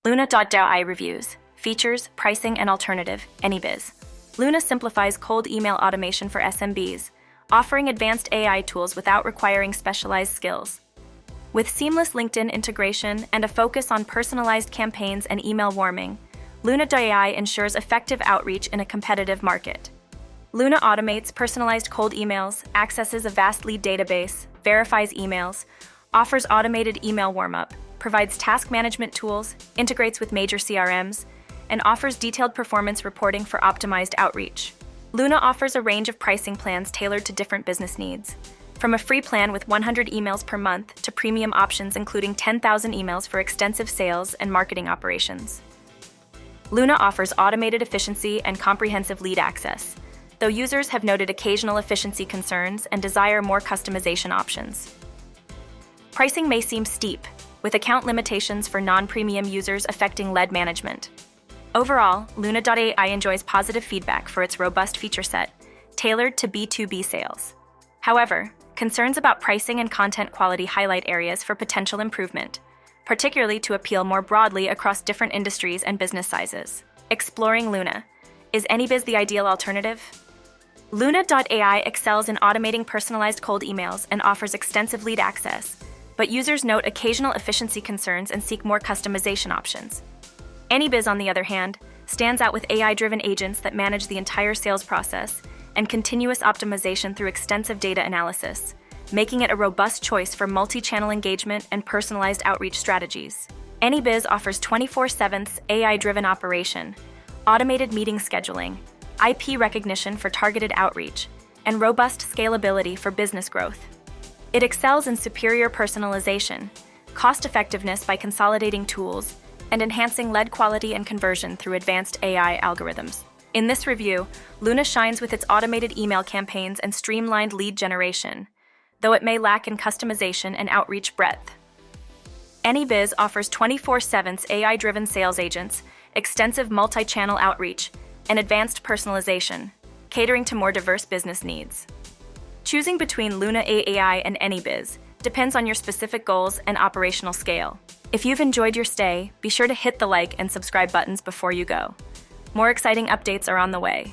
Luna.ai reviews, features, pricing, and alternative, AnyBiz. Luna simplifies cold email automation for SMBs, offering advanced AI tools without requiring specialized skills. With seamless LinkedIn integration and a focus on personalized campaigns and email warming, Luna.ai ensures effective outreach in a competitive market. Luna automates personalized cold emails, accesses a vast lead database, verifies emails, offers automated email warm-up, provides task management tools, integrates with major CRMs, and offers detailed performance reporting for optimized outreach. Luna offers a range of pricing plans tailored to different business needs, from a free plan with 100 emails per month to premium options including 10,000 emails for extensive sales and marketing operations. Luna offers automated efficiency and comprehensive lead access, though users have noted occasional efficiency concerns and desire more customization options. Pricing may seem steep, with account limitations for non-premium users affecting lead management. Overall, Luna.ai enjoys positive feedback for its robust feature set, tailored to B2B sales. However, concerns about pricing and content quality highlight areas for potential improvement, particularly to appeal more broadly across different industries and business sizes. Exploring Luna. Is AnyBiz the ideal alternative? Luna.ai excels in automating personalized cold emails and offers extensive lead access, but users note occasional efficiency concerns and seek more customization options. AnyBiz, on the other hand, stands out with AI-driven agents that manage the entire sales process and continuous optimization through extensive data analysis, making it a robust choice for multi-channel engagement and personalized outreach strategies. AnyBiz offers 24/7 AI-driven operation, automated meeting scheduling, IP recognition for targeted outreach, and robust scalability for business growth. It excels in superior personalization, cost-effectiveness by consolidating tools, and enhancing lead quality and conversion through advanced AI algorithms. In this review, Luna shines with its automated email campaigns and streamlined lead generation, though it may lack in customization and outreach breadth. AnyBiz offers 24/7 AI-driven sales agents, extensive multi-channel outreach, and advanced personalization, catering to more diverse business needs. Choosing between Luna.ai and AnyBiz depends on your specific goals and operational scale. If you've enjoyed your stay, be sure to hit the like and subscribe buttons before you go. More exciting updates are on the way.